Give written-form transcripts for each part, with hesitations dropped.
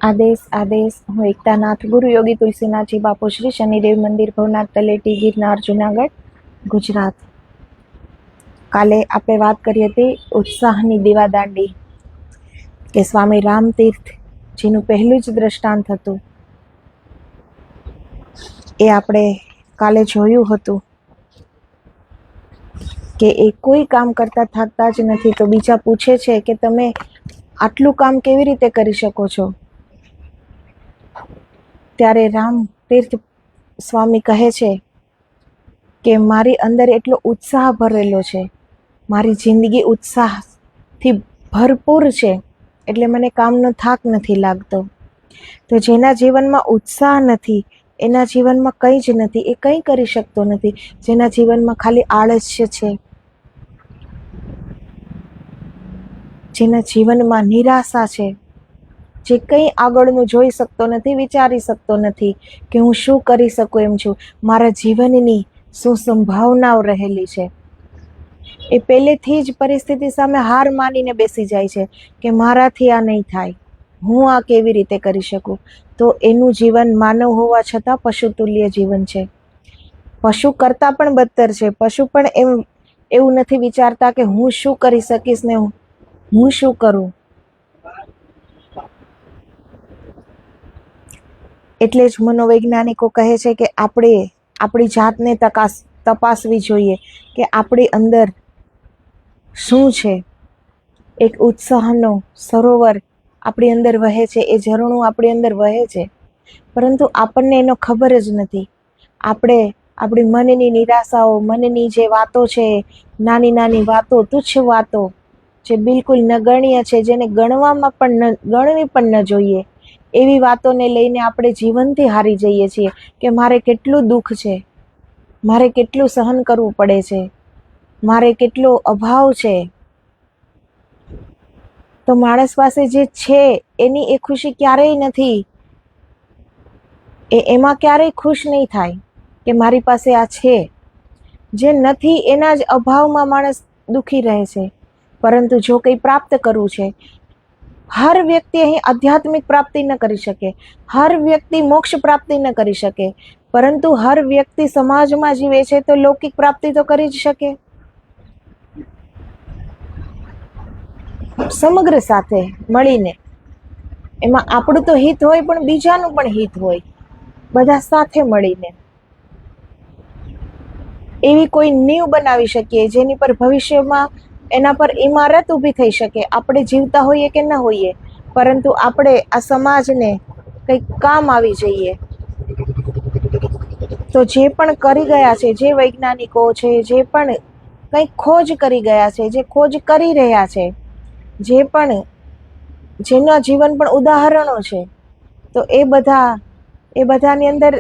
આદેશ આદેશ હું એકતાનાથ ગુરુ યોગી તુલસીનાથજી બાપુ શ્રી શનિદેવ મંદિર ભવનાથ તલેટી ગિરનાર જુનાગઢ ગુજરાત. કાલે આપણે વાત કરી હતી ઉત્સાહની દીવાદાંડી કે સ્વામી રામતીર્થ જેનું પહેલું જ દ્રષ્ટાંત હતું એ આપણે કાલે જોયું હતું કે એ કોઈ કામ કરતા થાકતા જ નથી તો બીજા પૂછે છે કે તમે આટલું કામ કેવી રીતે કરી શકો છો. ત્યારે રામતીર્થ સ્વામી કહે છે કે મારી અંદર એટલો ઉત્સાહ ભરેલો છે, મારી જિંદગી ઉત્સાહથી ભરપૂર છે, એટલે મને કામનો થાક નથી લાગતો. તો જેના જીવનમાં ઉત્સાહ નથી એના જીવનમાં કંઈ જ નથી, એ કંઈ કરી શકતો નથી. જેના જીવનમાં ખાલી આળસ્ય છે, જેના જીવનમાં નિરાશા છે, જે કંઈ આગળનું જોઈ શકતો નથી, વિચારી શકતો નથી કે હું શું કરી શકું એમ છું, મારા જીવનની શું સંભાવનાઓ રહેલી છે, એ પહેલેથી જ પરિસ્થિતિ સામે હાર માનીને બેસી જાય છે કે મારાથી આ નહીં થાય, હું આ કેવી રીતે કરી શકું. તો એનું જીવન માનવ હોવા છતાં પશુ તુલ્ય જીવન છે. પશુ કરતાં પણ બદતર છે. પશુ પણ એવું નથી વિચારતા કે હું શું કરી શકીશ ને હું શું કરું. એટલે જ મનોવૈજ્ઞાનિકો કહે છે કે આપણે આપણી જાતને તપાસવી જોઈએ કે આપણી અંદર શું છે. એક ઉત્સાહનો સરોવર આપણી અંદર વહે છે, એ ઝરણું આપણી અંદર વહે છે, પરંતુ આપણને એનો ખબર જ નથી. આપણે આપણી મનની નિરાશાઓ, મનની જે વાતો છે, નાની નાની વાતો, તુચ્છ વાતો જે બિલકુલ નગણ્ય છે, જેને ગણવી પણ ન જોઈએ, એવી વાતોને લઈને આપણે જીવનથી હારી જઈએ છીએ કે મારે કેટલું દુઃખ છે, મારે કેટલું સહન કરવું પડે છે, મારે કેટલો અભાવ છે. તો માણસ પાસે જે છે એની એ ખુશી ક્યારેય નથી, એમાં ક્યારેય ખુશ નહીં થાય કે મારી પાસે આ છે. જે નથી એના જ અભાવમાં માણસ દુઃખી રહે છે. પરંતુ જો કંઈ પ્રાપ્ત કરવું છે, હર વ્યક્તિ અહીં આધ્યાત્મિક પ્રાપ્તિ ન કરી શકે, હર વ્યક્તિ મોક્ષ પ્રાપ્તિ ન કરી શકે, પરંતુ હર વ્યક્તિ સમાજમાં જીવે છે તો લૌકિક પ્રાપ્તિ તો કરી જ શકે. સમગ્ર સાથે મળીને, એમાં આપણું તો હિત હોય પણ બીજાનું પણ હિત હોય, બધા સાથે મળીને એવી કોઈ નીવ બનાવી શકીએ જેની પર ભવિષ્યમાં એના પર ઇમારત ઊભી થઈ શકે. આપણે જીવતા હોઈએ કે ન હોઈએ, પરંતુ આપણે આ સમાજને કંઈક કામ આવી જઈએ. તો જે પણ કરી ગયા છે, જે વૈજ્ઞાનિકો છે, જે પણ કંઈક ખોજ કરી ગયા છે, જે ખોજ કરી રહ્યા છે, જે પણ જેના જીવન પણ ઉદાહરણો છે, તો એ બધાની અંદર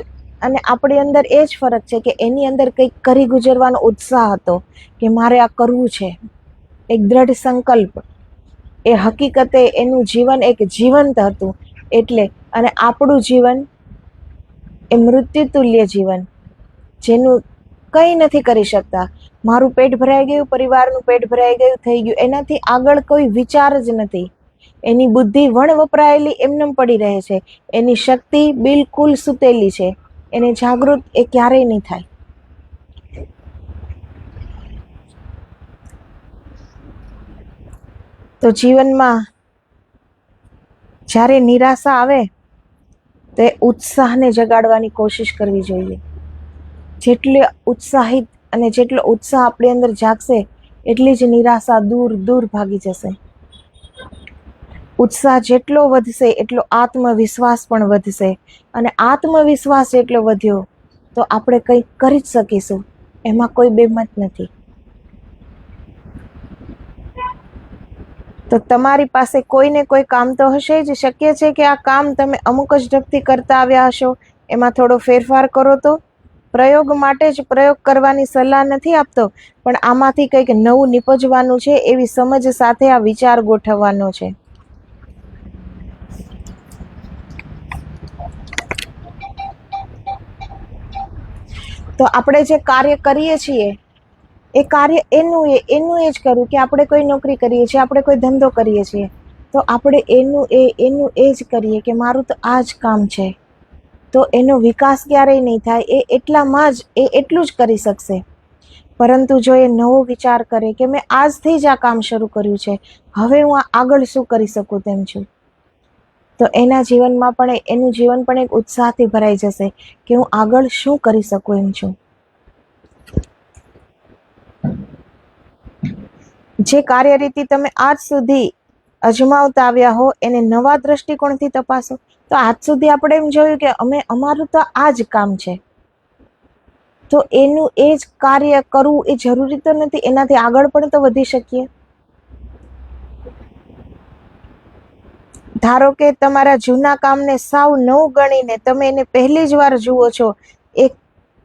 અને આપણી અંદર એ જ ફરક છે કે એની અંદર કંઈક કરી ગુજરવાનો ઉત્સાહ હતો કે મારે આ કરવું છે, એક દ્રઢ સંકલ્પ. એ હકીકતે એનું જીવન એક જીવંત હતું. એટલે અને આપણું જીવન એ મૃત્યુતુલ્ય જીવન, જેનું કંઈ નથી કરી શકતા. મારું પેટ ભરાઈ ગયું, પરિવારનું પેટ ભરાઈ ગયું, થઈ ગયું, એનાથી આગળ કોઈ વિચાર જ નથી. એની બુદ્ધિ વણ વપરાયેલી એમનેમ પડી રહે છે, એની શક્તિ બિલકુલ સૂતેલી છે, એને જાગૃત એ ક્યારેય નહીં થાય. તો જીવનમાં જ્યારે નિરાશા આવે તો એ ઉત્સાહને જગાડવાની કોશિશ કરવી જોઈએ. જેટલે ઉત્સાહિત અને જેટલો ઉત્સાહ આપણી અંદર જાગશે એટલી જ નિરાશા દૂર દૂર ભાગી જશે. ઉત્સાહ જેટલો વધશે એટલો આત્મવિશ્વાસ પણ વધશે, અને આત્મવિશ્વાસ જેટલો વધ્યો તો આપણે કંઈક કરી જ શકીશું, એમાં કોઈ બેમત નથી. તો તમારી પાસે કોઈને કોઈ કામ તો હશે જ. શક્ય છે કે આ કામ તમે અમુક જ ઢબથી કરતા આવ્યા હશો, એમાં થોડો ફેરફાર કરો. તો પ્રયોગ માટે જ પ્રયોગ કરવાની સલાહ નથી આપતો, પણ આમાંથી કંઈક નવું નીપજવાનું છે એવી સમજ સાથે આ વિચાર ગોઠવવાનો છે. તો આપણે જે કાર્ય કરીએ છીએ એ કાર્ય એનું એ જ કરવું કે આપણે કોઈ નોકરી કરીએ છીએ, આપણે કોઈ ધંધો કરીએ છીએ, તો આપણે એનું એ જ કરીએ કે મારું તો આ જ કામ છે, તો એનો વિકાસ ક્યારેય નહીં થાય. એ એટલામાં જ એટલું જ કરી શકશે. પરંતુ જો એ નવો વિચાર કરે કે મેં આજથી જ આ કામ શરૂ કર્યું છે, હવે હું આગળ શું કરી શકું તેમ છું, તો એના જીવનમાં પણ એનું જીવન પણ એક ઉત્સાહથી ભરાઈ જશે કે હું આગળ શું કરી શકું એમ છું. જે કાર્યરીતિ તમે આજ સુધી અજમાવતા આવ્યા હો એને નવા દ્રષ્ટિકોણથી તપાસો. તો આજ સુધી આપણે એમ જોયું કે અમારું તો આ જ કામ છે, તો એનું એ જ કાર્ય કરવું એ જરૂરી તો નથી, એનાથી આગળ પણ તો વધી શકીએ. ધારો કે તમારા જૂના કામને સાવ નવું ગણીને તમે એને પહેલી જ વાર જુઓ છો, એ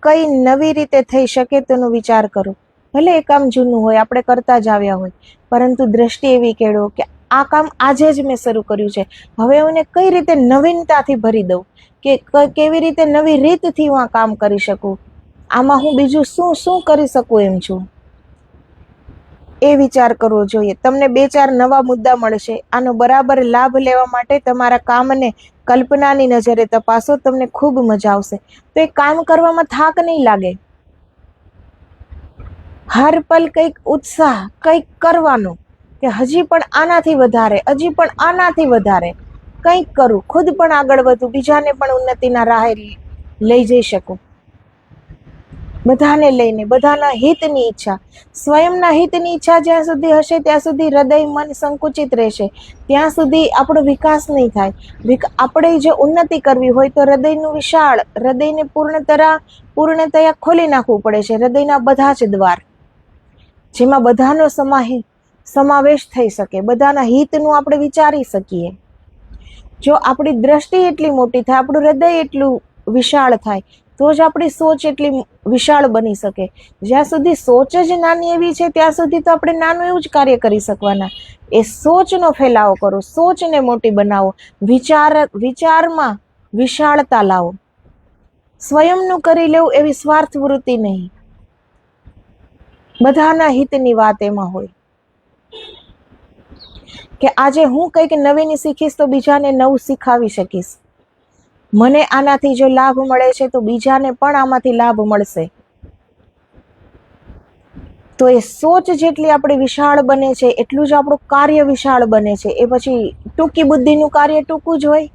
કઈ નવી રીતે થઈ શકે તેનો વિચાર કરો. ભલે એ કામ જૂનું હોય, આપણે કરતા જ આવ્યા હોય, પરંતુ દ્રષ્ટિ એવી કેળવો કે આ કામ આજે જ મેં શરૂ કર્યું છે, હવે હું એને કઈ રીતે નવીનતાથી ભરી દઉં, કે કેવી રીતે નવી રીતથી હું આ કામ કરી શકું, આમાં હું બીજું શું શું કરી શકું એમ છું, એ વિચાર કરવો જોઈએ. તમને 2-4 નવા મુદ્દા મળશે. આનો બરાબર લાભ લેવા માટે તમારા કામને કલ્પનાની નજરે તપાસો, તમને ખૂબ મજા આવશે. તો એ કામ કરવામાં થાક નહીં લાગે. હર પલ કંઈક ઉત્સાહ, કંઈક કરવાનો, કે હજી પણ આનાથી વધારે, હજી પણ આનાથી વધારે કંઈક કરું, ખુદ પણ આગળ વધું, બીજાને પણ ઉન્નતિના રાહે લઈ જઈ શકું. બધાને લઈને, બધાના હિતની ઈચ્છા. સ્વયંના હિતની ઈચ્છા જ્યાં સુધી હશે ત્યાં સુધી હૃદય મન સંકુચિત રહેશે, ત્યાં સુધી આપણો વિકાસ નહીં થાય. આપણે જો ઉન્નતિ કરવી હોય તો હૃદયનું વિશાળ, હૃદયને પૂર્ણતયા ખોલી નાખવું પડે છે. હૃદયના બધા જ દ્વાર, જેમાં બધાનો સમાવેશ થઈ શકે, બધાના હિતનું આપણે વિચારી શકીએ. જો આપણી દ્રષ્ટિ એટલી મોટી થાય, આપણું હૃદય એટલું વિશાળ થાય, તો જ આપણી સોચ એટલી વિશાળ બની શકે. જ્યાં સુધી સોચ જ નાની એવી છે ત્યાં સુધી તો આપણે નાનું એવું જ કાર્ય કરી શકવાના. એ સોચનો ફેલાવો કરો, સોચને મોટી બનાવો, વિચારમાં વિશાળતા લાવો. સ્વયંનું કરી લેવું એવી સ્વાર્થ વૃત્તિ નહીં, બધાના હિતની વાત એમાં હોય. કે આજે હું કંઈક નવીન શીખીશ તો બીજાને નવું શીખાવી શકીશ. મને આનાથી જો લાભ મળે છે તો બીજાને પણ આમાંથી લાભ મળશે. તો એ સોચ જેટલી આપણી વિશાળ બને છે એટલું જ આપણું કાર્ય વિશાળ બને છે. એ પછી ટૂંકી બુદ્ધિનું કાર્ય ટૂંકું જ હોય.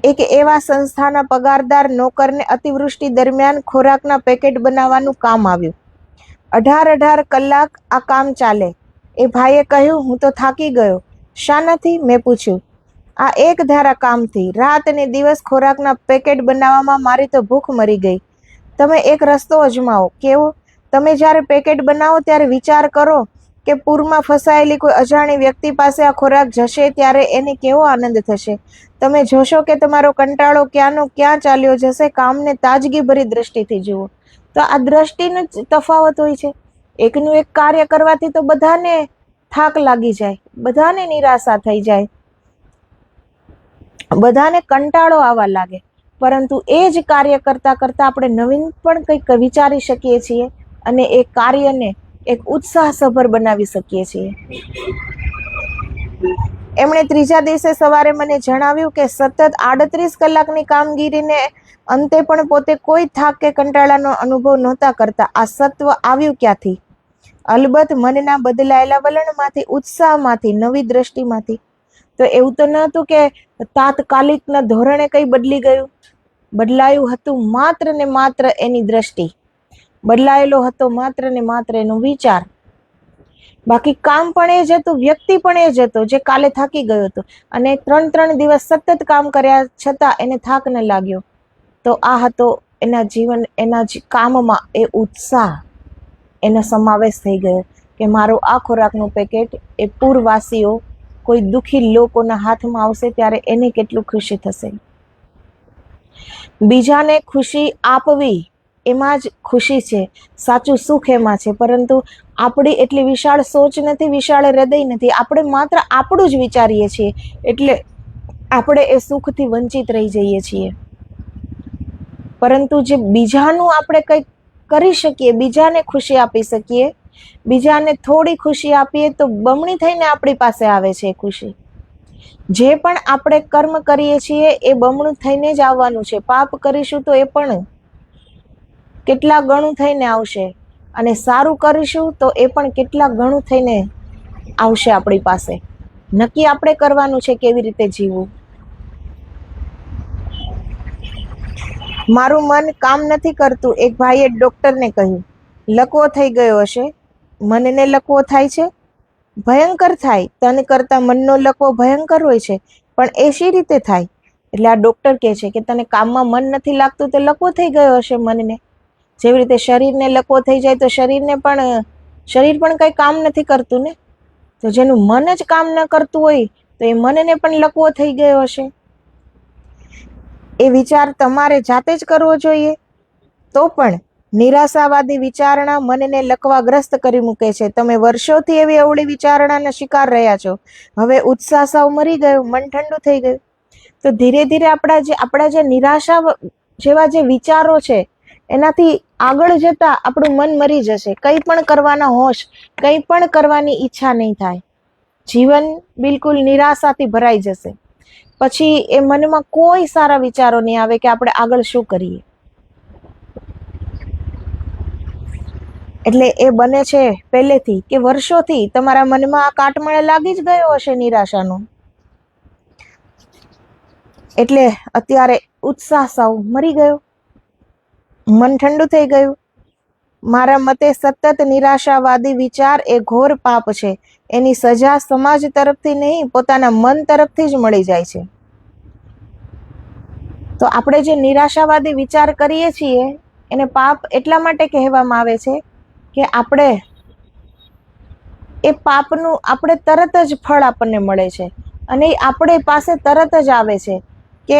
એક એવા સંસ્થાના પગારદાર નોકરને અતિવૃષ્ટિ દરમિયાન ખોરાકના પેકેટ બનાવવાનું કામ આવ્યું. 18 કલાક આ કામ ચાલે. એ ભાઈએ કહ્યું, હું તો થાકી ગયો. શાનાથી? મેં પૂછ્યું. આ એક ધારા કામથી. રાત ને દિવસ ખોરાકના પેકેટ બનાવવામાં મારી તો ભૂખ મરી ગઈ. તમે એક રસ્તો અજમાવો. કેવો? તમે જ્યારે પેકેટ બનાવો ત્યારે વિચાર કરો કે પૂરમાં ફસાયેલી કોઈ અજાણી વ્યક્તિ પાસે આ ખોરાક જશે ત્યારે એને કેવો આનંદ થશે. તમે જોશો કે તમારો કંટાળો ક્યાંનો ક્યાં ચાલ્યો જશે. કામને તાજગીભરી દ્રષ્ટિથી જુઓ. તો આ દ્રષ્ટિનો જ તફાવત હોય છે. એકનું એક કાર્ય કરવાથી તો બધાને થાક લાગી જાય, બધાને નિરાશા થઈ જાય, બધાને કંટાળો આવવા લાગે. પરંતુ એ જ કાર્ય કરતા કરતા આપણે નવીન પણ કંઈક વિચારી શકીએ છીએ અને એ કાર્યને એક ઉત્સાહસભર બનાવી શકીએ છીએ. એમણે ત્રીજા દિવસે સવારે મને જણાવ્યું કે સતત 38 કલાકની કામગીરીને અંતે પણ પોતે કોઈ થાક કે કંટાળાનો અનુભવ નહોતા કરતા. આ સત્વ આવ્યું ક્યાંથી? અલબત્ત મનના બદલાયેલા વલણમાંથી, ઉત્સાહમાંથી, નવી દ્રષ્ટિમાંથી. તો એવું તો ન હતું કે તાત્કાલિકના ધોરણે કંઈ બદલી ગયું. બદલાયું હતું માત્ર ને માત્ર એની દ્રષ્ટિ, બદલાયેલો હતો માત્ર ને માત્ર એનો વિચાર. બાકી કામ પણ એ જ હતું, વ્યક્તિ પણ એ જ હતો જે કાલે થાકી ગયો હતો અને 3 દિવસ સતત કામ કર્યા છતાં એને થાક ન લાગ્યો. તો આ હતો એના કામમાં એ ઉત્સાહ, એનો સમાવેશ થઈ ગયો કે મારો આ ખોરાકનું પેકેટ એ પૂરવાસીઓ, કોઈ દુઃખી લોકોના હાથમાં આવશે ત્યારે એને કેટલું ખુશી થશે. બીજાને ખુશી આપવી એમાં જ ખુશી છે, સાચું સુખ એમાં છે. પરંતુ આપણી એટલી વિશાળ સોચ નથી, વિશાળ હૃદય નથી. આપણે માત્ર આપણું જ વિચારીએ છીએ એટલે આપણે એ સુખથી વંચિત રહી જઈએ છીએ. પરંતુ જે બીજાનું આપણે કંઈક કરી શકીએ, બીજાને ખુશી આપી શકીએ, બીજાને થોડી ખુશી આપીએ તો બમણી થઈને આપણી પાસે આવે છે એ ખુશી. જે પણ આપણે કર્મ કરીએ છીએ એ બમણું થઈને જ આવવાનું છે. પાપ કરીશું તો એ પણ કેટલા ગણું થઈને આવશે, અને સારું કરીશું તો એ પણ કેટલા ગણું થઈને આવશે આપણી પાસે. નક્કી આપણે કરવાનું છે કેવી રીતે જીવવું. મારું મન કામ નથી કરતું, એક ભાઈએ ડોક્ટરને કહ્યું. લકવો થઈ ગયો હશે. મનને લકવો થાય છે? ભયંકર થાય. તન કરતા મનનો લકવો ભયંકર હોય છે. પણ એ શી રીતે થાય? એટલે આ ડોક્ટર કહે છે કે તને કામમાં મન નથી લાગતું તો લકવો થઈ ગયો હશે મનને. જેવી રીતે શરીરને લકવો થઈ જાય તો શરીર પણ કંઈ કામ નથી કરતું ને. તો જેનું મન જ કામ ન કરતું હોય તો એ મનને પણ લકવો થઈ ગયો હશે. એ વિચાર તમારે જાતે જ કરવો જોઈએ. તો પણ નિરાશાવાદી વિચારણા મનને લકવાગ્રસ્ત કરી મૂકે છે. તમે વર્ષોથી એવી અવળી વિચારણાના શિકાર રહ્યા છો. હવે ઉત્સાહ સાવ મરી ગયો, મન ઠંડુ થઈ ગયું. તો ધીરે ધીરે આપણા જે નિરાશા જેવા જે વિચારો છે એનાથી આગળ જતા આપણું મન મરી જશે. કંઈ પણ કરવાના હોશ, કંઈ પણ કરવાની ઈચ્છા નહીં થાય. જીવન બિલકુલ નિરાશાથી ભરાઈ જશે. પછી એ મનમાં કોઈ સારા વિચારો નહીં આવે કે આપણે આગળ શું કરીએ. એટલે એ બને છે પહેલેથી કે વર્ષોથી તમારા મનમાં આ કાટમાળ લાગી જ ગયો હશે નિરાશાનો. એટલે અત્યારે ઉત્સાહ સાવ મરી ગયો, મન ઠંડુ થઈ ગયું. મારા મતે સતત નિરાશાવાદી વિચાર એ ઘોર પાપ છે. એની સજા સમાજ તરફથી નહીં, પોતાના મન તરફથી જ મળી જાય છે. તો આપણે જે નિરાશાવાદી વિચાર કરીએ છીએ એને પાપ એટલા માટે કહેવામાં આવે છે કે એ પાપનું તરત જ ફળ આપણને મળે છે. અને એ આપણે પાસે તરત જ આવે છે કે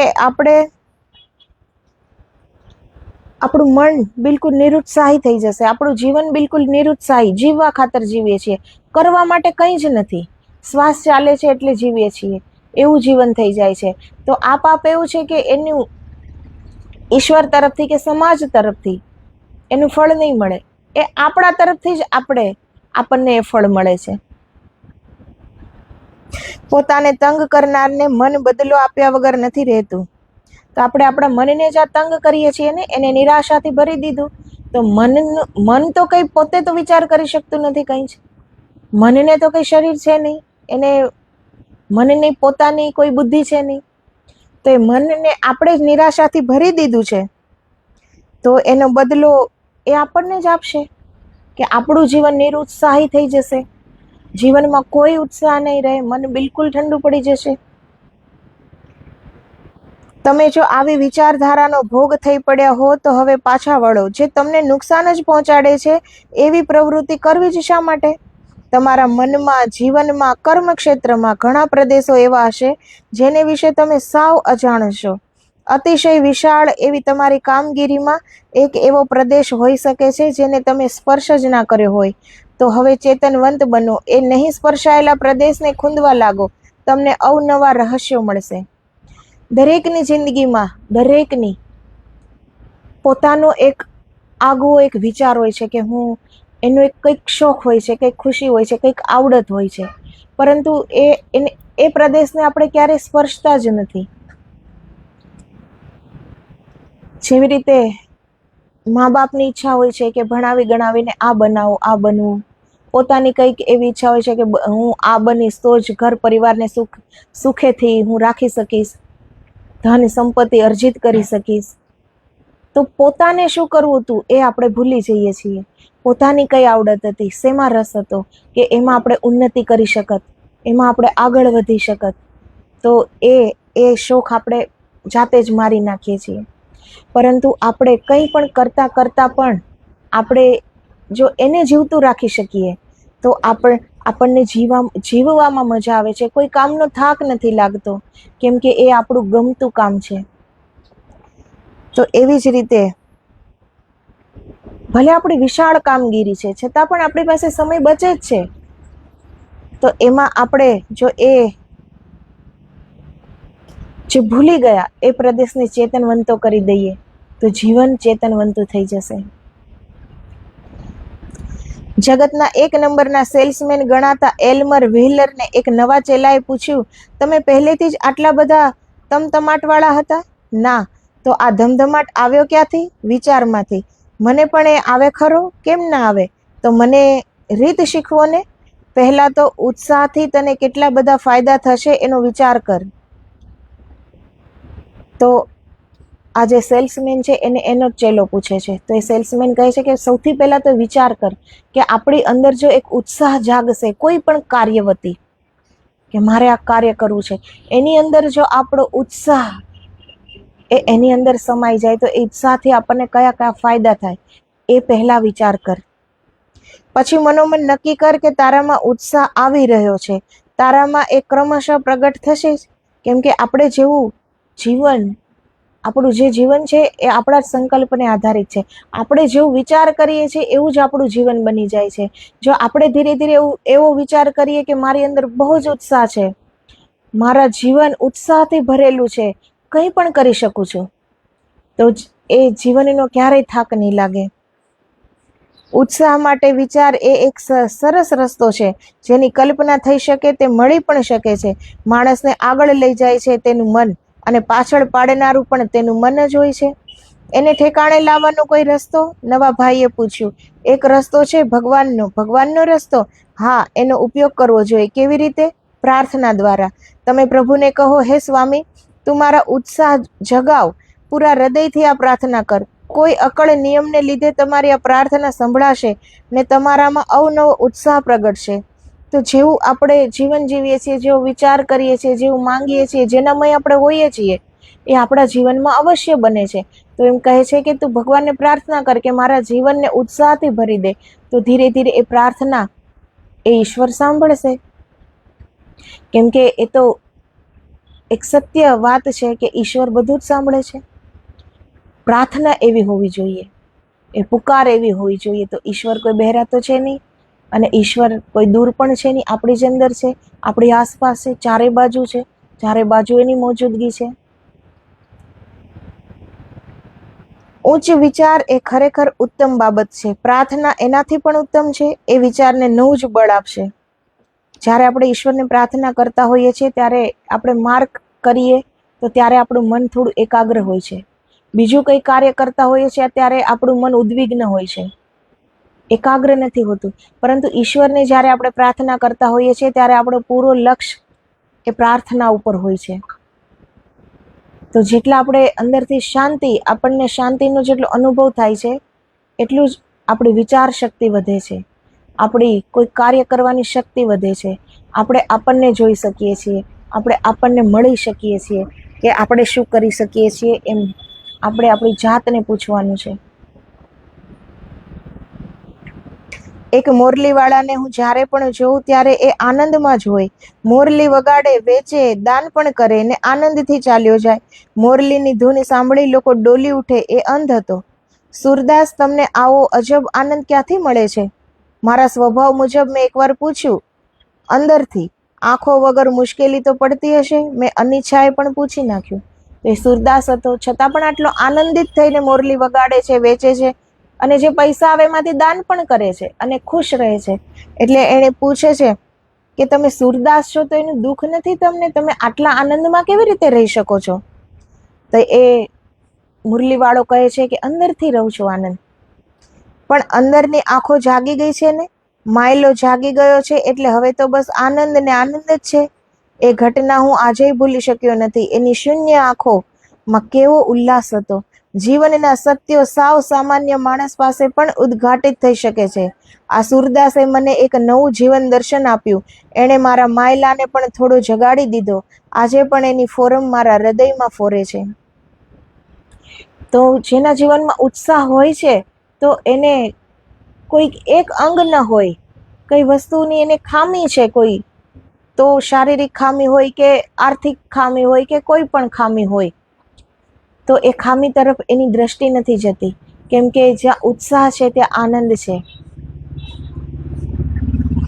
આપણું મન બિલકુલ નિરુત્સાહી થઈ જશે. આપણું જીવન બિલકુલ નિરુત્સાહી, જીવવા ખાતર જીવીએ છીએ, કરવા માટે કંઈ જ નથી. શ્વાસ ચાલે છે એટલે જીવીએ છીએ એવું જીવન થઈ જાય છે. તો આ પાપ એવું છે કે એનું ઈશ્વર તરફથી કે સમાજ તરફથી એનું ફળ નહીં મળે. એ આપણા તરફથી જ આપણને એ ફળ મળે છે. પોતાને તંગ કરનારને મન બદલો આપ્યા વગર નથી રહેતું. તો આપણે આપણા મનને જ આ તંગ કરીએ છીએ ને, એને નિરાશાથી ભરી દીધું. તો મન તો કંઈ પોતે તો વિચાર કરી શકતું નથી કંઈ જ. મનને તો કંઈ શરીર છે નહીં, મનની પોતાની કોઈ બુદ્ધિ છે નહીં. તો એ મનને આપણે જ નિરાશાથી ભરી દીધું છે. તો એનો બદલો એ આપણને જ આપશે કે આપણું જીવન નિરુત્સાહી થઈ જશે. જીવનમાં કોઈ ઉત્સાહ નહીં રહે, મન બિલકુલ ઠંડુ પડી જશે. તમે જો આવી વિચારધારાનો ભોગ થઈ પડ્યા હો તો હવે પાછા વળો. જે તમને નુકસાન જ પહોંચાડે છે એવી પ્રવૃત્તિ કરવી જ શા માટે? તમારા મનમાં, જીવનમાં, કર્મક્ષેત્રમાં ઘણા પ્રદેશો એવા હશે જેને વિશે તમે સાવ અજાણ હશો. અતિશય વિશાળ એવી તમારી કામગીરીમાં એક એવો પ્રદેશ હોઈ શકે છે જેને તમે સ્પર્શ જ ના કર્યો હોય. તો હવે ચેતનવંત બનો. એ નહીં સ્પર્શાયેલા પ્રદેશને ખૂંદવા લાગો. તમને અવનવા રહસ્યો મળશે. દરેકની જિંદગીમાં પોતાનો એક આગવો એક વિચાર હોય છે કે એનો એક કંઈક શોખ હોય છે, કંઈક ખુશી હોય છે, કંઈક આવડત હોય છે. પરંતુ એ પ્રદેશને આપણે ક્યારેય સ્પર્શતા જ નથી. જેવી રીતે મા બાપની ઈચ્છા હોય છે કે ભણાવી ગણાવીને આ બનાવો, આ બનવું. પોતાની કંઈક એવી ઈચ્છા હોય છે કે હું આ બનીશ તો જ ઘર પરિવારને સુખેથી હું રાખી શકીશ, ધન સંપત્તિ અર્જિત કરી શકીશ. તો પોતાને શું કરવું હતું એ આપણે ભૂલી જઈએ છીએ. પોતાની કઈ આવડત હતી, શેમાં રસ હતો કે એમાં આપણે ઉન્નતિ કરી શકત, એમાં આપણે આગળ વધી શકત. તો એ શોખ આપણે જાતે જ મારી નાખીએ છીએ. પરંતુ આપણે કંઈ પણ કરતાં પણ આપણે જો એને જીવતું રાખી શકીએ તો આપણને જીવવામાં મજા આવે છે. કોઈ કામનો થાક નથી લાગતો, કેમ કે એ આપણું ગમતું કામ છે. તો એવી જ રીતે ભલે આપણી વિશાળ કામગીરી છે છતાં પણ આપણી પાસે સમય બચે જ છે. તો એમાં આપણે જો જે ભૂલી ગયા એ પ્રદેશને ચેતનવંતો કરી દઈએ તો જીવન ચેતનવંતું થઈ જશે. જગતના 1 નંબરના સેલ્સમેન ગણાતા એલ્મર વ્હીલરને એક નવા ચેલાએ પૂછ્યું, તમે પહેલેથી જ આટલા બધા તમતમાટવાળા હતા? ના. તો આ ધમધમાટ આવ્યો ક્યાંથી? વિચારમાંથી. મને પણ એ આવે ખરો? કેમ ના આવે? તો મને રીત શીખવો ને. પહેલાં તો ઉત્સાહથી તને કેટલા બધા ફાયદા થશે એનો વિચાર કર. તો આ જે સેલ્સમેન છે એને એનો જ ચેલો પૂછે છે. તો એ સેલ્સમેન કહે છે કે સૌથી પહેલાં તો વિચાર કર કે આપણી અંદર જો એક ઉત્સાહ જાગશે કોઈ પણ કાર્યવતી, કે મારે આ કાર્ય કરવું છે, એની અંદર જો આપણો ઉત્સાહ એની અંદર સમાઈ જાય તો એ ઉત્સાહથી આપણને કયા કયા ફાયદા થાય એ પહેલાં વિચાર કર. પછી મનોમન નક્કી કર કે તારામાં ઉત્સાહ આવી રહ્યો છે, તારામાં એ ક્રમશઃ પ્રગટ થશે જ. કેમ કે આપણે જેવું જીવન, આપણું જે જીવન છે એ આપણા સંકલ્પને આધારિત છે. આપણે જેવું વિચાર કરીએ છીએ એવું જ આપણું જીવન બની જાય છે. જો આપણે ધીરે ધીરે એવો વિચાર કરીએ કે મારી અંદર બહુ જ ઉત્સાહ છે, મારા જીવન ઉત્સાહથી ભરેલું છે, કંઈ પણ કરી શકું છું, તો એ જીવનનો ક્યારેય થાક નહીં લાગે. ઉત્સાહ માટે વિચાર એ એક સરસ રસ્તો છે, જેની કલ્પના થઈ શકે તે મળી પણ શકે છે. માણસને આગળ લઈ જાય છે તેનું મન, અને પાછળ પાડનારું પણ તેનું મન જ હોય છે. એને ઠેકાણે લાવવાનો કોઈ રસ્તો? નવા ભાઈએ પૂછ્યું. એક રસ્તો છે ભગવાનનો. ભગવાનનો રસ્તો? હા, એનો ઉપયોગ કરવો જોઈએ. કેવી રીતે? પ્રાર્થના દ્વારા. તમે પ્રભુને કહો, હે સ્વામી, તું મારા ઉત્સાહ જગાવ. પૂરા હૃદયથી આ પ્રાર્થના કર. કોઈ અકળ નિયમને લીધે તમારી આ પ્રાર્થના સંભળાશે ને તમારામાં અવનવો ઉત્સાહ પ્રગટશે. તો જેવું આપણે જીવન જીવીએ છીએ, જેવો વિચાર કરીએ છીએ, જેવું માંગીએ છીએ, જેનામય આપણે હોઈએ છીએ, એ આપણા જીવનમાં અવશ્ય બને છે. તો એમ કહે છે કે તું ભગવાનને પ્રાર્થના કર કે મારા જીવનને ઉત્સાહથી ભરી દે. તો ધીરે ધીરે એ પ્રાર્થના એ ઈશ્વર સાંભળશે. કેમ કે એ તો એક સત્ય વાત છે કે ઈશ્વર બધું જ સાંભળે છે. પ્રાર્થના એવી હોવી જોઈએ, એ પુકાર એવી હોવી જોઈએ. તો ઈશ્વર કોઈ બહેરા તો છે નહીં, અને ઈશ્વર કોઈ દૂર પણ છે નહીં, આપણી જ અંદર છે, આપણી આસપાસ છે, ચારે બાજુ છે, ચારે બાજુ એની મોજૂદગી છે. ઉચ્ચ વિચાર એ ખરેખર ઉત્તમ બાબત છે. પ્રાર્થના એનાથી પણ ઉત્તમ છે. એ વિચારને નવું જ બળ આપશે. જ્યારે આપણે ઈશ્વરને પ્રાર્થના કરતા હોઈએ છીએ ત્યારે આપણે માર્ક કરીએ તો ત્યારે આપણું મન થોડું એકાગ્ર હોય છે. બીજું કંઈ કાર્ય કરતા હોઈએ છીએ ત્યારે આપણું મન ઉદ્વિગ્ન હોય છે, એકાગ્ર નથી હોતું. પરંતુ ઈશ્વરને જ્યારે આપણે પ્રાર્થના કરતા હોઈએ છીએ ત્યારે આપણો પૂરો લક્ષ્ય એ પ્રાર્થના ઉપર હોય છે. તો જેટલા આપણે અંદરથી શાંતિ, આપણને શાંતિનો જેટલો અનુભવ થાય છે, એટલું જ આપણી વિચાર શક્તિ વધે છે, આપણી કોઈ કાર્ય કરવાની શક્તિ વધે છે. આપણે આપણને જોઈ શકીએ છીએ, આપણે આપણને મળી શકીએ છીએ કે આપણે શું કરી શકીએ છીએ. એમ આપણે આપણી જાતને પૂછવાનું છે. એક મોરલીવાળાને હું જ્યારે પણ જોઉં ત્યારે એ આનંદમાં જ હોય. મોરલી વગાડે, વેચે, દાન પણ કરે ને આનંદથી ચાલ્યો જાય. મોરલીની ધૂન સાંભળી લોકો ડોલી ઉઠે એ અંધ હતો. સુરદાસ, તમને આવો અજબ આનંદ ક્યાંથી મળે છે? મારા સ્વભાવ મુજબ મેં એકવાર પૂછ્યું, અંદરથી. આંખો વગર મુશ્કેલી તો પડતી હશે? મેં અનિચ્છાએ પણ પૂછી નાખ્યું. એ સુરદાસ હતો, છતાં પણ આટલો આનંદિત થઈને મોરલી વગાડે છે, વેચે છે, અને જે પૈસા આવે એમાંથી દાન પણ કરે છે અને ખુશ રહે છે. એટલે એણે પૂછે છે કે તમે સુરદાસ છો તો એનું દુઃખ નથી તમને? તમે આટલા આનંદમાં કેવી રીતે રહી શકો છો? તો એ મુરલીવાળો કહે છે કે અંદરથી રહું છું આનંદ. પણ અંદરની આંખો જાગી ગઈ છે ને, માયલો જાગી ગયો છે, એટલે હવે તો બસ આનંદ ને આનંદ જ છે. એ ઘટના હું આજે ભૂલી શક્યો નથી. એની શૂન્ય આંખોમાં કેવો ઉલ્લાસ હતો. જીવનના સત્યો સાવ સામાન્ય માણસ પાસે પણ ઉદ્ઘાટિત થઈ શકે છે. આ સુરદાસે મને એક નવું જીવન દર્શન આપ્યું. એણે મારા માયલાને પણ થોડો જગાડી દીધો. આજે પણ એની ફોરમ મારા હૃદયમાં ફોરે છે. તો જેના જીવનમાં ઉત્સાહ હોય છે તો એને કોઈક એક અંગ ન હોય, કઈ વસ્તુની એને ખામી છે કોઈ, તો શારીરિક ખામી હોય કે આર્થિક ખામી હોય કે કોઈ પણ ખામી હોય, તો એ ખામી તરફ એની દ્રષ્ટિ નથી જતી. કેમ કે જ્યાં ઉત્સાહ છે ત્યાં આનંદ છે,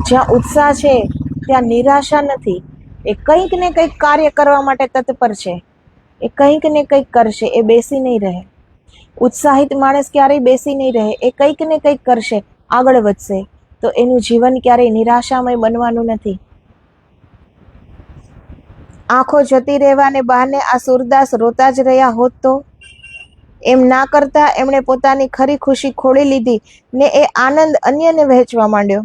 જ્યાં ઉત્સાહ છે ત્યાં નિરાશા નથી. એ કંઈક ને કંઈક કાર્ય કરવા માટે તત્પર છે. એ કંઈક ને કંઈક કરશે, એ બેસી નહીં રહે. ઉત્સાહિત માણસ ક્યારેય બેસી નહીં રહે. એ કંઈક ને કંઈક કરશે, આગળ વધશે. તો એનું જીવન ક્યારેય નિરાશામય બનવાનું નથી. આંખો જતી રહેવાને બહાને આ સુરદાસ રોતા જ રહ્યા હોત તો? એમ ના કરતા એમણે પોતાની ખરી ખુશી ખોળી લીધી ને એ આનંદ અન્યને વહેંચવા માંડ્યો.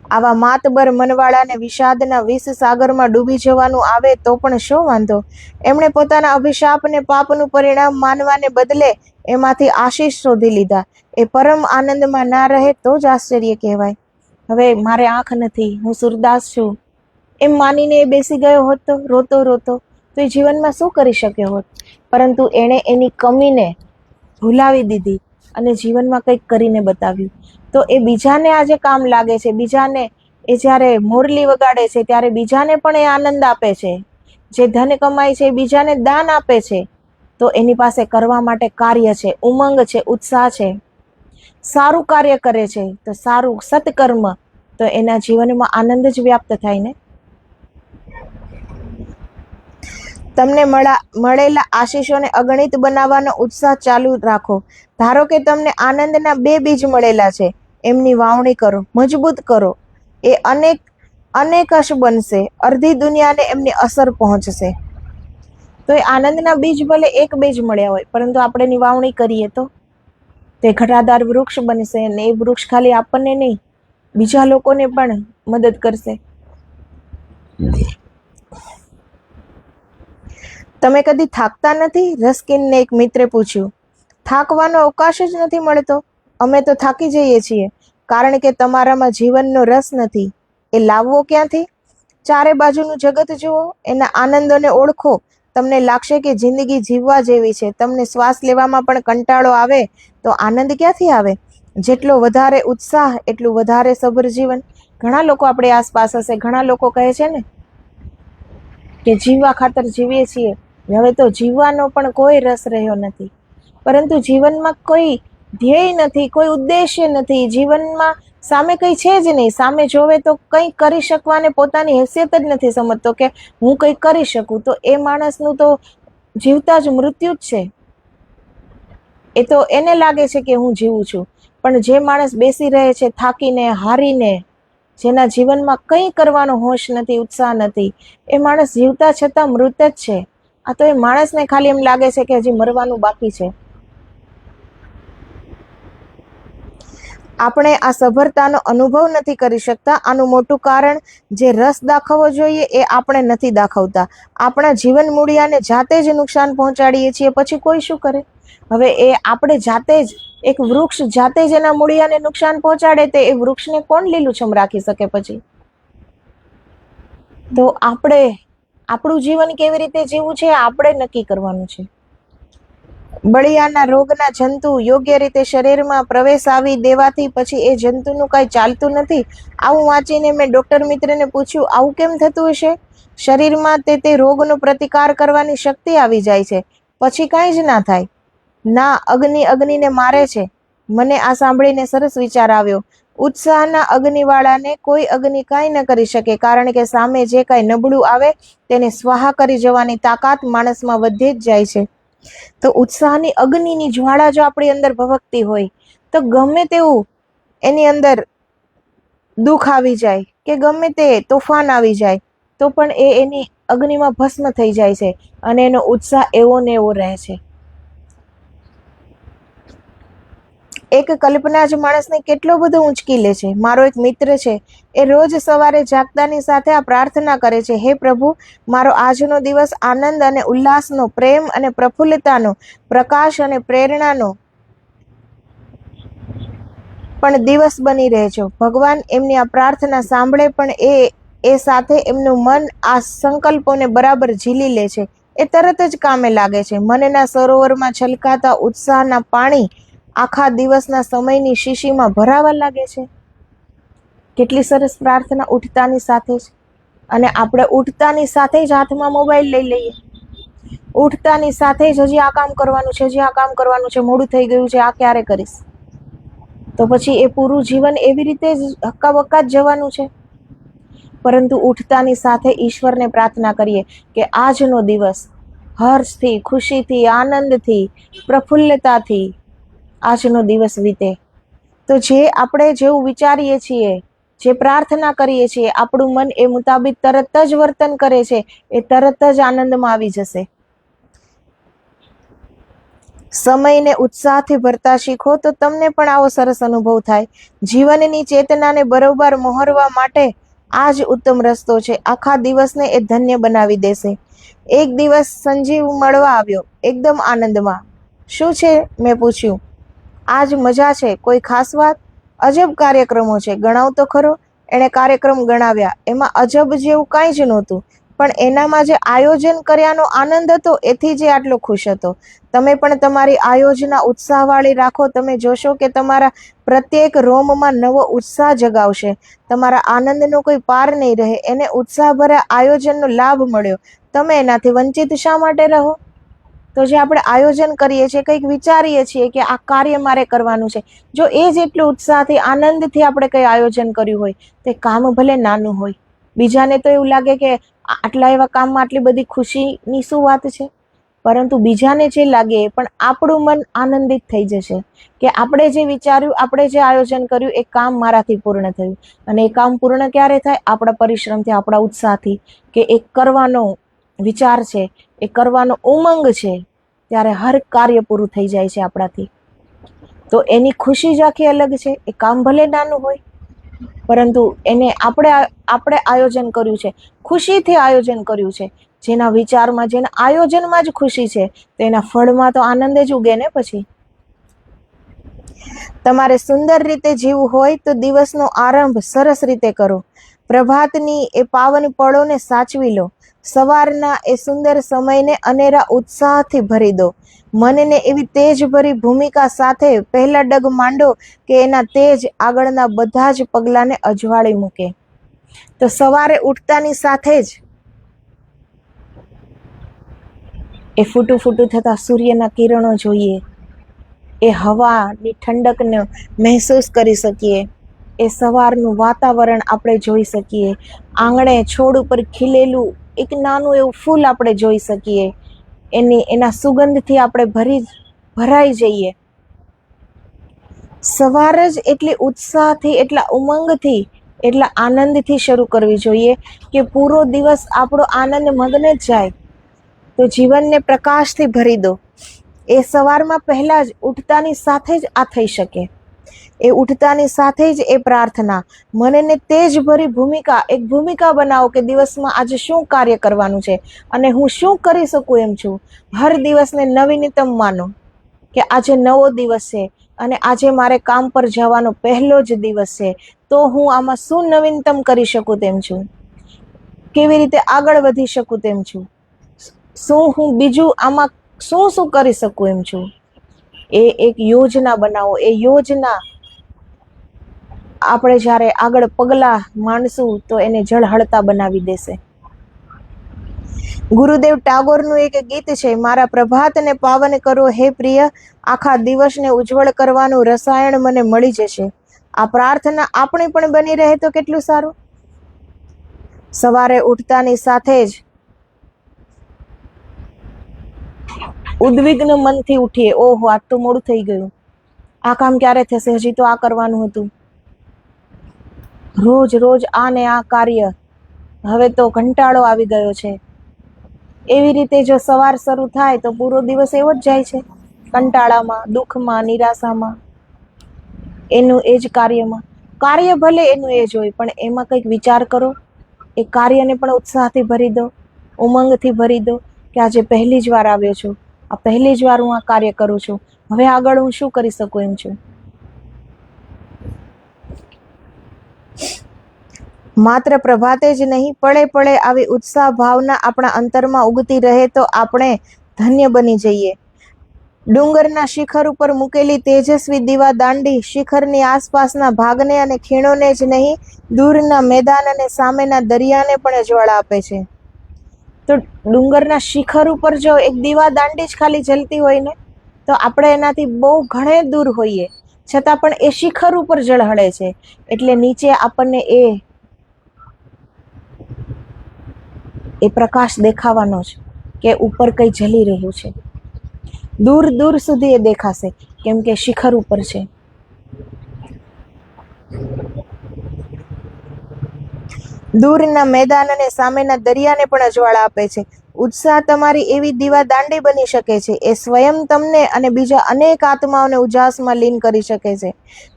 આવા માતબર મનવાળાને વિષાદના વિષ સાગરમાં ડૂબી જવાનું આવે તો પણ શો વાંધો? એમણે પોતાના અભિશાપને પાપનું પરિણામ માનવાને બદલે એમાંથી આશીષ શોધી લીધા. એ પરમ આનંદમાં ના રહે તો જ આશ્ચર્ય કહેવાય. હવે મારે આંખ નથી, હું સુરદાસ છું, એમ માનીને એ બેસી ગયો હોત તો રોતો રોતો, તો એ જીવનમાં શું કરી શક્યો હોત? પરંતુ એણે એની કમીને ભૂલાવી દીધી અને જીવનમાં કંઈક કરીને બતાવ્યું. તો એ બીજાને આજે કામ લાગે છે. બીજાને એ જ્યારે મોરલી વગાડે છે ત્યારે બીજાને પણ એ આનંદ આપે છે. જે ધન કમાય છે એ બીજાને દાન આપે છે. તો એની પાસે કરવા માટે કાર્ય છે, ઉમંગ છે, ઉત્સાહ છે. સારું કાર્ય કરે છે તો સારું સત્કર્મ, તો એના જીવનમાં આનંદ જ વ્યાપ્ત થાય ને. તમને મળેલા આશીષોને અગણિત બનાવવાનો ઉત્સાહ ચાલુ રાખો. ધારો કે તમને આનંદના 2 બીજ મળેલા છે, એમની વાવણી કરો, મજબૂત કરો. એ અનેકશ બનશે. અડધી દુનિયાને એમની અસર પહોંચશે. તો એ આનંદના બીજ ભલે 1 બીજ મળ્યા હોય, પરંતુ આપણે એની વાવણી કરીએ તો તે ઘટાદાર વૃક્ષ બનશે અને એ વૃક્ષ ખાલી આપણને નહીં, બીજા લોકોને પણ મદદ કરશે. તમે કદી થાકતા નથી? રસ્કિનને એક મિત્રે પૂછ્યું. થાકવાનો અવકાશ જ નથી મળતો. અમે તો થાકી જઈએ છીએ, કારણ કે તમારામાં જીવનનો રસ નથી. એ લાવવો ક્યાંથી? ચારે બાજુનું જગત જુઓ, એના આનંદોને ઓળખો. તમને લાગશે કે જિંદગી જીવવા જેવી છે. તમને શ્વાસ લેવામાં પણ કંટાળો આવે તો આનંદ ક્યાંથી આવે? જેટલો વધારે ઉત્સાહ એટલું વધારે સભર જીવન. ઘણા લોકો આપણી આસપાસ હશે, ઘણા લોકો કહે છે ને કે જીવવા ખાતર જીવીએ છીએ, હવે તો જીવવાનો પણ કોઈ રસ રહ્યો નથી. પરંતુ જીવનમાં કોઈ ધ્યેય નથી, કોઈ ઉદ્દેશ્ય નથી. જીવનમાં સામે કંઈ છે જ નહીં. સામે જોવે તો કંઈ કરી શકવાને પોતાની હેસિયત જ નથી સમજતો કે હું કંઈ કરી શકું. તો એ માણસનું તો જીવતા જ મૃત્યુ જ છે. એ તો એને લાગે છે કે હું જીવું છું. પણ જે માણસ બેસી રહે છે થાકીને, હારીને, જેના જીવનમાં કંઈ કરવાનો હોશ નથી, ઉત્સાહ નથી, એ માણસ જીવતા છતાં મૃત જ છે. આ તો એ માણસને ખાલી એમ લાગે છે કે હજી મરવાનું બાકી છે. આપણે આ સભરતાનો અનુભવ નથી કરી શકતા. આનું મોટું કારણ જે રસ દાખવવો જોઈએ એ આપણે નથી દાખવતા. આપણા જીવન મૂળિયાને જાતે જ નુકસાન પહોંચાડીએ છીએ, પછી કોઈ શું કરે? હવે એ આપણે જાતે જ, એક વૃક્ષ જાતે જ એના મૂળિયાને નુકસાન પહોંચાડે તો એ વૃક્ષને કોણ લીલુંછમ રાખી શકે પછી? તો આપણે આપણું જીવન કેવી રીતે જીવવું છે આપણે નક્કી કરવાનું છે. બળિયાના રોગના જંતુ યોગ્ય રીતે શરીરમાં પ્રવેશ આવી દેવાથી પછી એ જંતુનું કાંઈ ચાલતું નથી. આવું વાંચીને મેં ડૉક્ટર મિત્રને પૂછ્યું, આવું કેમ થતું હશે? શરીરમાં તે રોગનો પ્રતિકાર કરવાની શક્તિ આવી જાય છે, પછી કાંઈ જ ના થાય. ના, અગ્નિને મારે છે. મને આ સાંભળીને સરસ વિચાર આવ્યો. ઉત્સાહના અગ્નિવાળાને કોઈ અગ્નિ કાંઈ ન કરી શકે, કારણ કે સામે જે કાંઈ નબળું આવે તેને સ્વાહા કરી જવાની તાકાત માણસમાં વધી જ જાય છે. તો ઉત્સાહની અગ્નિની જ્વાળા જો આપણી અંદર ભભકતી હોય તો ગમે તેવું એની અંદર દુઃખ આવી જાય કે ગમે તે તોફાન આવી જાય તો પણ એ એની અગ્નિમાં ભસ્મ થઈ જાય છે અને એનો ઉત્સાહ એવો ને એવો રહે છે. એક કલ્પના જ માણસને કેટલો બધો ઊંચકી લે છે. મારો એક મિત્ર છે, એ રોજ સવારે જાગતાની સાથે આ પ્રાર્થના કરે છે, હે પ્રભુ, મારો આજનો દિવસ આનંદ અને ઉલ્લાસનો, પ્રેમ અને પ્રફુલ્લતાનો, પ્રકાશ અને પ્રેરણાનો પણ દિવસ બની રહેજો. ભગવાન એમની આ પ્રાર્થના સાંભળે પણ એ સાથે એમનું મન આ સંકલ્પોને બરાબર ઝીલી લે છે. એ તરત જ કામે લાગે છે. મનના સરોવરમાં છલકાતા ઉત્સાહના પાણી આખા દિવસના સમયની શીશીમાં ભરાવા લાગે છે. કેટલી સરસ પ્રાર્થના ઉઠતાની સાથે જ. અને આપણે ઉઠતાની સાથે જ હાથમાં મોબાઈલ લઈ લઈએ. ઉઠતાની સાથે જ હજી આ કામ કરવાનું છે, હજી આ કામ કરવાનું છે, મોડું થઈ ગયું છે, આ ક્યારે કરીશ? તો પછી એ પૂરું જીવન એવી રીતે જ હક્કાબક્કા જ જવાનું છે. પરંતુ ઉઠતાની સાથે ઈશ્વરને પ્રાર્થના કરીએ કે આજનો દિવસ હર્ષથી, ખુશીથી, આનંદથી, પ્રફુલ્લતાથી આજનો દિવસ વીતે. તો જે આપણે જેવું વિચારીએ છીએ, જે પ્રાર્થના કરીએ છીએ, આપણું મન એ મુતાબિક તરત જ વર્તન કરે છે, એ તરત જ આનંદમાં આવી જશે. સમયને ઉત્સાહથી ભરતા શીખો તો તમને પણ આવો સરસ અનુભવ થાય. જીવનની ચેતનાને બરોબર મોહરવા માટે આ જ ઉત્તમ રસ્તો છે. આખા દિવસને એ ધન્ય બનાવી દેશે. એક દિવસ સંજીવ મળવા આવ્યો, એકદમ આનંદમાં. શું છે? મેં પૂછ્યું. આજ મજા છે. કોઈ ખાસ વાત? અજબ કાર્યક્રમો છે. ગણાવ તો ખરો. એણે કાર્યક્રમ ગણાવ્યા. એમાં અજબ જેવું કાંઈ જ નહોતું, પણ એનામાં જે આયોજન કર્યાનો આનંદ હતો એથી જે આટલો ખુશ હતો. તમે પણ તમારી આયોજના ઉત્સાહવાળી રાખો. તમે જોશો કે તમારા પ્રત્યેક રોમમાં નવો ઉત્સાહ જગાવશે. તમારા આનંદનો કોઈ પાર નહીં રહે. એને ઉત્સાહભર્યા આયોજનનો લાભ મળ્યો, તમે એનાથી વંચિત શા માટે રહો? તો જે આપણે આયોજન કરીએ છીએ, કંઈક વિચારીએ છીએ કે આ કાર્ય મારે કરવાનું છે, જો એ જ એટલું ઉત્સાહથી આનંદથી આપણે કંઈ આયોજન કર્યું હોય, તે કામ ભલે નાનું હોય, બીજાને તો એવું લાગે કે આટલા એવા કામમાં આટલી બધી ખુશીની શું વાત છે, પરંતુ બીજાને જે લાગે પણ આપણું મન આનંદિત થઈ જશે કે આપણે જે વિચાર્યું, આપણે જે આયોજન કર્યું એ કામ મારાથી પૂર્ણ થયું. અને એ કામ પૂર્ણ ક્યારે થાય? આપણા પરિશ્રમથી, આપણા ઉત્સાહથી, કે એ કરવાનો વિચાર છે, એ કરવાનો ઉમંગ છે, ત્યારે હર કાર્ય પૂરું થઈ જાય છે આપણાથી. તો એની ખુશી જ આખી અલગ છે. એ કામ ભલે નાનું હોય, પરંતુ એને આપણે આયોજન કર્યું છે, ખુશીથી આયોજન કર્યું છે. જેના વિચારમાં, જેના આયોજનમાં જ ખુશી છે, તો એના ફળમાં તો આનંદ જ ઉગે ને પછી. તમારે સુંદર રીતે જીવવું હોય તો દિવસનો આરંભ સરસ રીતે કરો. પ્રભાતની એ પાવન પળોને સાચવી લો. સવારના એ સુંદર સમયને અનેરા ઉત્સાહથી ભરી દો. મનને એવી તેજભરી ભૂમિકા સાથે પહેલા ડગ માંડો કે એના તેજ આગળના બધા જ પગલાંને અજવાળી મૂકે. તો સવારે ઉઠતાની સાથે જ એ ફૂટું ફૂટું થતા સૂર્યના કિરણો જોઈએ, એ હવાની ઠંડકને મહેસૂસ કરી શકીએ, એ સવારનું વાતાવરણ આપણે જોઈ શકીએ, આંગણે છોડ ઉપર ખીલેલું એક નાનું એવું ફૂલ આપણે જોઈ શકીએ, એના સુગંધથી આપણે ભરાઈ જઈએ. સવાર જ એટલી ઉત્સાહથી, એટલા ઉમંગથી, એટલા આનંદથી શરૂ કરવી જોઈએ કે પૂરો દિવસ આપણો આનંદ મગ્ન જ જાય. તો જીવનને પ્રકાશથી ભરી દો. એ સવારમાં પહેલાં જ ઉઠતાની સાથે જ આ થઈ શકે. એ ઉઠતાની સાથે જ એ પ્રાર્થના, મનને તેજભરી ભૂમિકા, એક ભૂમિકા બનાવો કે દિવસમાં આજે શું કાર્ય કરવાનું છે અને હું શું કરી શકું એમ છું. હર દિવસને નવીનતમ માનો કે આજે નવો દિવસ છે અને આજે મારે કામ પર જવાનો પહેલો જ દિવસ છે, તો હું આમાં શું નવીનતમ કરી શકું તેમ છું, કેવી રીતે આગળ વધી શકું તેમ છું, શું હું બીજું આમાં શું કરી શકું એમ છું. એ એક યોજના બનાવો. એ યોજના આપણે જ્યારે આગળ પગલાં માંડશું તો એને ઝળહળતા બનાવી દેશે. ગુરુદેવ ટાગોરનું એક ગીત છે, મારા પ્રભાતને પાવન કરો હે પ્રિય, આખા દિવસને ઉજ્જવળ કરવાનું રસાયણ મને મળી જશે. આ પ્રાર્થના આપણી પણ બની રહે તો કેટલું સારું. સવારે ઉઠતાની સાથે જ ઉદ્વિગ્ન મનથી ઉઠીએ, ઓહો આજ તો મોડું થઈ ગયું, આ કામ ક્યારે થશે, હજી તો આ કરવાનું હતું, રોજ રોજ આ ને આ કાર્ય, હવે તો કંટાળો આવી ગયો છે. એવી રીતે જો સવાર શરૂ થાય તો પૂરો દિવસ એવો જ જાય છે, કંટાળામાં, દુઃખમાં, નિરાશામાં, એનું એ જ કાર્યમાં. કાર્ય ભલે એનું એ જ હોય, પણ એમાં કંઈક વિચાર કરો. એ કાર્યને પણ ઉત્સાહથી ભરી દો, ઉમંગથી ભરી દો કે આજે પહેલી જ વાર આવ્યો છું, આ પહેલી જ વાર હું આ કાર્ય કરું છું, હવે આગળ હું શું કરી શકું એમ છું. માત્ર પ્રભાતે જ નહીં, પળે પળે આવી ઉત્સાહ ભાવના આપણા અંતરમાં ઉગતી રહે તો આપણે ધન્ય બની જઈએ. ડુંગરના શિખર ઉપર મૂકેલી તેજસ્વી દીવા દાંડી શિખરની આસપાસના ભાગને અને ખીણોને જ નહીં, દૂરના મેદાન અને સામેના દરિયાને પણ જ્વાળા આપે છે. તો ડુંગરના શિખર ઉપર જો એક દીવા દાંડી જ ખાલી જલતી હોય ને, તો આપણે એનાથી બહુ ઘણે દૂર હોઈએ છતાં પણ એ શિખર ઉપર ઝળહળે છે, એટલે નીચે આપણને એ પ્રકાશ દેખાવાનો છે કે ઉપર કંઈ જલી રહ્યું છે. દૂર દૂર સુધી એ દેખાશે, કેમ કે શિખર ઉપર છે. દૂરના મેદાન અને સામેના દરિયાને પણ અજવાળા આપે છે. ઉત્સાહ તમારી એવી દીવા દાંડી બની શકે છે. એ સ્વયં તમને અને બીજા અનેક આત્માઓને ઉજાસમાં લીન કરી શકે છે.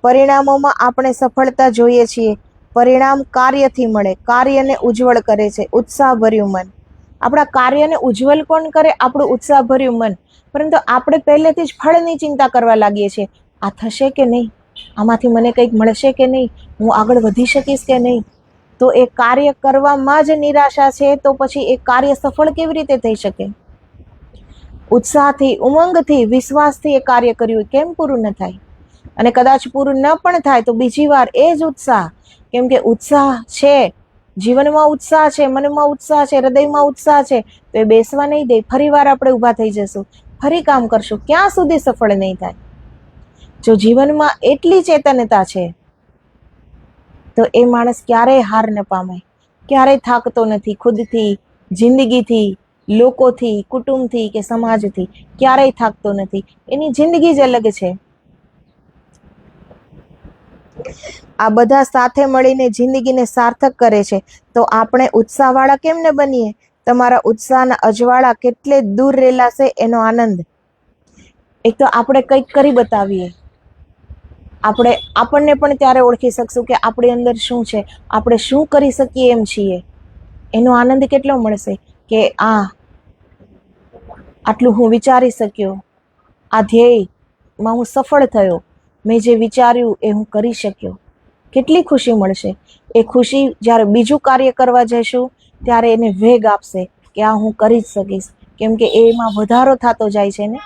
પરિણામોમાં આપણે સફળતા જોઈએ છીએ. પરિણામ કાર્યથી મળે. કાર્યને ઉજ્જવળ કરે છે ઉત્સાહભર્યું મન. આપણા કાર્યને ઉજ્જવલ કોણ કરે? આપણું ઉત્સાહભર્યું મન. પરંતુ આપણે પહેલેથી જ ફળની ચિંતા કરવા લાગીએ છીએ. આ થશે કે નહીં? આમાંથી મને કંઈક મળશે કે નહીં? હું આગળ વધી શકીશ કે નહીં? તો એ કાર્ય કરવામાં જ નિરાશા છે, તો પછી એ કાર્ય સફળ કેવી રીતે થઈ શકે? ઉત્સાહથી, ઉમંગથી, વિશ્વાસથી એ કાર્ય કર્યું કેમ પૂરું ન થાય? અને કદાચ પૂરું ન પણ થાય તો બીજી વાર એ જ ઉત્સાહ, કેમ કે ઉત્સાહ છે, જીવનમાં ઉત્સાહ છે, મનમાં ઉત્સાહ છે, હૃદયમાં ઉત્સાહ છે, તો એ બેસવા નહીં દે. ફરી વાર આપણે ઊભા થઈ જશું, ફરી કામ કરશું. ક્યાં સુધી સફળ નહીં થાય? જો જીવનમાં એટલી ચેતનતા છે તો એ માણસ ક્યારેય હાર ન પામે, ક્યારેય થાકતો નથી. ખુદથી, જિંદગીથી, લોકોથી, કુટુંબથી કે સમાજથી ક્યારેય થાકતો નથી. એની જિંદગી જ અલગ છે. આ બધા સાથે મળીને જિંદગીને સાર્થક કરે છે. તો આપણે ઉત્સાહવાળા કેમ ન બનીએ? તમારા ઉત્સાહના અજવાળા કેટલે દૂર રેલાશે એનો આનંદ. એક તો આપણે કંઈક કરી બતાવીએ, આપણને પણ ત્યારે ઓળખી શકશું કે આપણી અંદર શું છે, આપણે શું કરી શકીએ એમ છીએ. એનો આનંદ કેટલો મળશે કે આટલું હું વિચારી શક્યો, આ ધ્યેયમાં હું સફળ થયો, મેં જે વિચાર્યું એ હું કરી શક્યો. કેટલી ખુશી મળશે. એ ખુશી જ્યારે બીજું કાર્ય કરવા જઈશું ત્યારે એને વેગ આપશે કે આ હું કરી જ શકીશ, કેમ કે એમાં વધારો થતો જાય છે ને.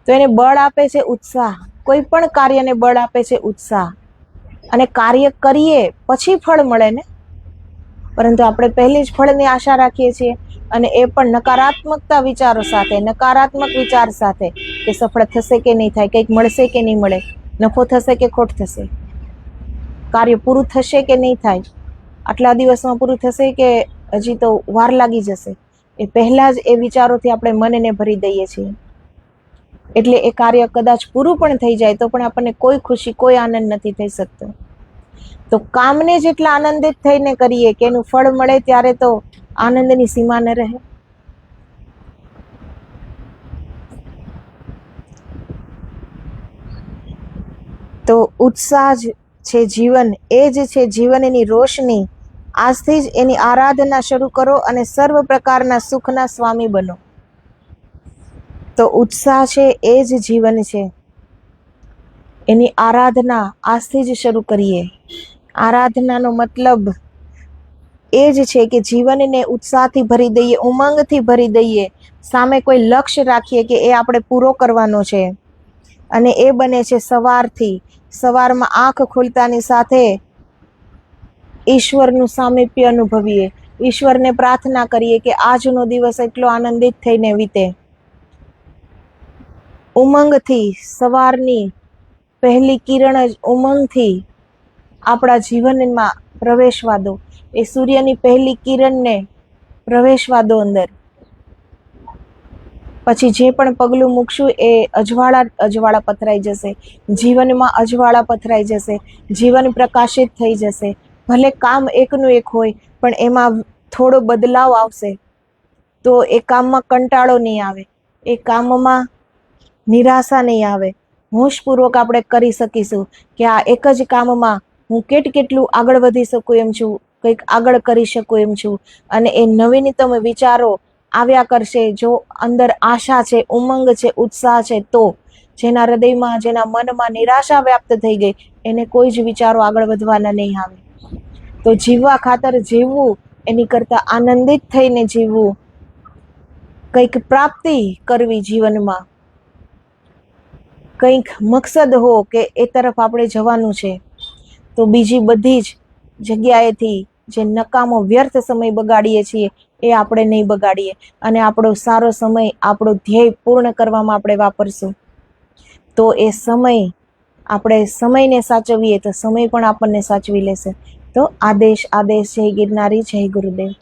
તો એને બળ આપે છે ઉત્સાહ. કોઈ પણ કાર્યને બળ આપે છે ઉત્સાહ. અને કાર્ય કરીએ પછી ફળ મળે ને. પરંતુ આપણે પહેલી જ ફળની આશા રાખીએ છીએ, અને એ પણ નકારાત્મકતા વિચારો સાથે, નકારાત્મક વિચાર સાથે કે સફળ થશે કે નહીં થાય, કંઈક મળશે કે નહીં મળે, નફો થશે કે ખોટ થશે, કાર્ય પૂરું થશે કે નહીં થાય, આટલા દિવસમાં પૂરું થશે કે હજી તો વાર લાગી જશે. એ પહેલા જ એ વિચારોથી આપણે મનને ભરી દઈએ છીએ. એટલે એ કાર્ય કદાચ પૂરું પણ થઈ જાય તો પણ આપણને કોઈ ખુશી, કોઈ આનંદ નથી થઈ શકતો. તો કામને જેટલા આનંદિત થઈને કરીએ કે એનું ફળ મળે ત્યારે તો આનંદની સીમા ન રહે. તો ઉત્સાહ જ છે જીવન, એ જ છે જીવનની રોશની. આજથી જ એની આરાધના શરૂ કરો અને સર્વ પ્રકારના સુખના સ્વામી બનો. તો ઉત્સાહ છે એ જ જીવન છે. એની આરાધના આજથી જ શરૂ કરીએ. આરાધનાનો મતલબ એ જ છે કે જીવનને ઉત્સાહથી ભરી દઈએ, ઉમંગથી ભરી દઈએ. સામે કોઈ લક્ષ્ય રાખીએ કે એ આપણે પૂરો કરવાનો છે, અને એ બને છે સવારથી. સવારમાં આંખ ખુલતાની સાથે ઈશ્વરનું સામીપ્ય અનુભવીએ, ઈશ્વરને પ્રાર્થના કરીએ કે આજનો દિવસ એટલો આનંદિત થઈને વીતે. ઉમંગથી, સવારની પહેલી કિરણ જ ઉમંગથી આપણા જીવનમાં પ્રવેશવા દો. એ સૂર્યની પહેલી કિરણને પ્રવેશવા દો અંદર. પછી જે પણ પગલું મૂકશું એ અજવાળા પથરાઈ જશે. જીવનમાં અજવાળા પથરાઈ જશે. જીવન પ્રકાશિત થઈ જશે. ભલે કામ એકનું એક હોય, પણ એમાં થોડો બદલાવ આવશે તો એ કામમાં કંટાળો નહીં આવે, એ કામમાં નિરાશા નહીં આવે. હોશપૂર્વક આપણે કરી શકીશું કે આ એક જ કામમાં હું કેટલું આગળ વધી શકું એમ છું, કંઈક આગળ કરી શકું એમ છું. અને એ નવીનતમ વિચારો આવ્યા કરશે જો અંદર આશા છે, ઉમંગ છે, ઉત્સાહ છે. તો જેના હૃદયમાં, જેના મનમાં નિરાશા વ્યાપ્ત થઈ ગઈ, એને કોઈ જ વિચારો આગળ વધવાના નહીં આવે. તો જીવવા ખાતર જીવવું, એની કરતાં આનંદિત થઈને જીવવું, કંઈક પ્રાપ્તિ કરવી જીવનમાં, કંઈક મકસદ હો કે એ તરફ આપણે જવાનું છે, તો બીજી બધી જ જગ્યાએથી જે નકામો વ્યર્થ સમય બગાડીએ છીએ એ આપણે નહીં બગાડીએ, અને આપણો સારો સમય આપણો ધ્યેય પૂર્ણ કરવામાં આપણે વાપરશું. તો એ સમય, આપણે સમયને સાચવીએ તો સમય પણ આપણને સાચવી લેશે. તો આદેશ, જય ગિરનારી, જય ગુરુદેવ.